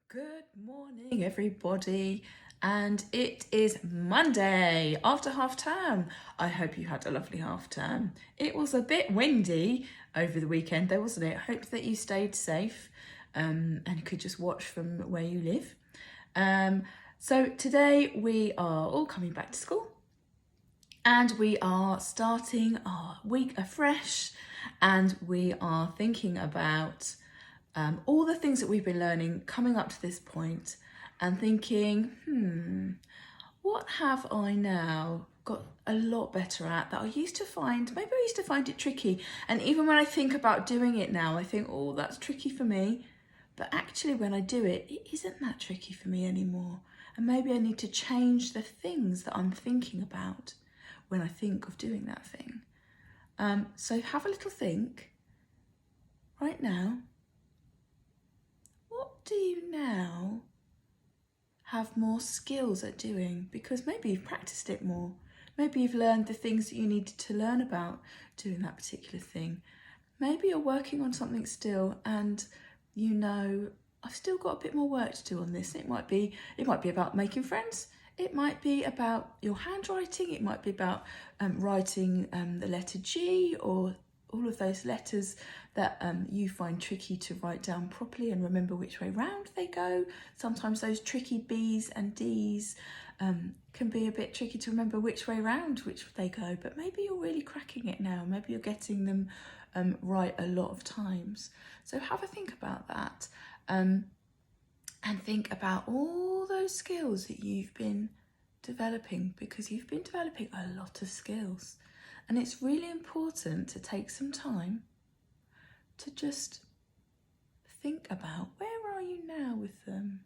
Good morning, everybody, and it is Monday after half term. I hope you had a lovely half term. It was a bit windy over the weekend, though, wasn't it? I hope that you stayed safe and could just watch from where you live. So today we are all coming back to school, and we are starting our week afresh, and we are thinking about all the things that we've been learning coming up to this point and thinking, what have I now got a lot better at that I used to find, maybe I used to find it tricky. And even when I think about doing it now, I think, oh, that's tricky for me. But actually when I do it, it isn't that tricky for me anymore. And maybe I need to change the things that I'm thinking about when I think of doing that thing. So have a little think right now. What do you now have more skills at doing? Because maybe you've practiced it more. Maybe you've learned the things that you needed to learn about doing that particular thing. Maybe you're working on something still and you know, I've still got a bit more work to do on this. It might be about making friends. It might be about your handwriting. It might be about writing the letter G, or all of those letters that you find tricky to write down properly and remember which way round they go. Sometimes those tricky B's and D's can be a bit tricky to remember which way round which they go, but maybe you're really cracking it now. Maybe you're getting them right a lot of times. So have a think about that and think about all those skills that you've been developing, because you've been developing a lot of skills. And it's really important to take some time to just think about, where are you now with them?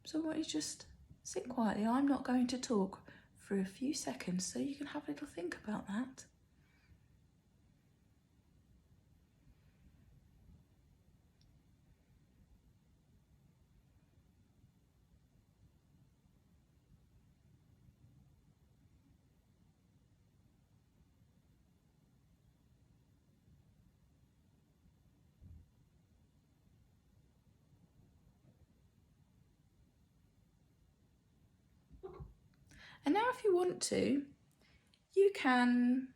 So I want you to just sit quietly. I'm not going to talk for a few seconds so you can have a little think about that. And now if you want to, you can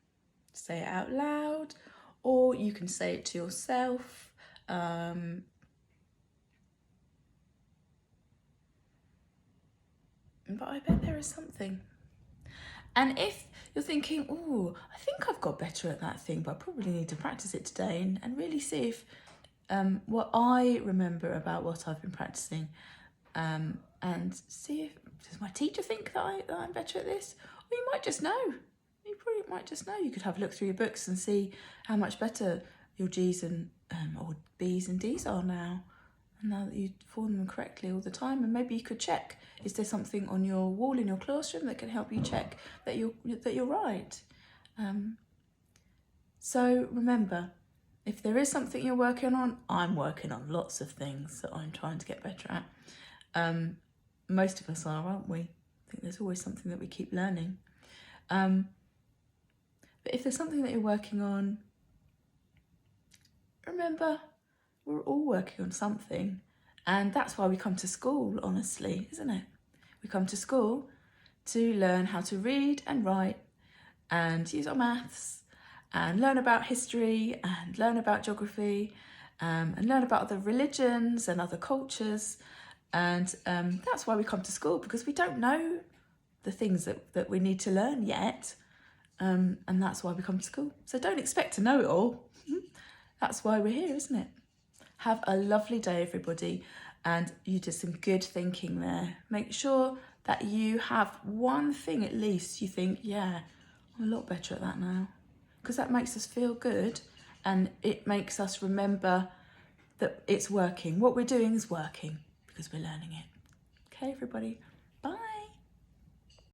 say it out loud, or you can say it to yourself. But I bet there is something. And if you're thinking, oh, I think I've got better at that thing, but I probably need to practice it today and really see if what I remember about what I've been practicing, and see if, does my teacher think that I'm better at this? Or you might just know. You probably might just know. You could have a look through your books and see how much better your G's and or B's and D's are now. And now that you form them correctly all the time, and maybe you could check, is there something on your wall in your classroom that can help you check that you're right? So remember, if there is something you're working on, I'm working on lots of things that I'm trying to get better at. Most of us are, aren't we? I think there's always something that we keep learning. But if there's something that you're working on, remember, we're all working on something. And that's why we come to school, honestly, isn't it? We come to school to learn how to read and write and use our maths and learn about history and learn about geography, and learn about other religions and other cultures. And that's why we come to school, because we don't know the things that we need to learn yet. And that's why we come to school. So don't expect to know it all. That's why we're here, isn't it? Have a lovely day, everybody. And you did some good thinking there. Make sure that you have one thing at least you think, yeah, I'm a lot better at that now. Because that makes us feel good, and it makes us remember that it's working. What we're doing is working because we're learning it. Okay, everybody. Bye.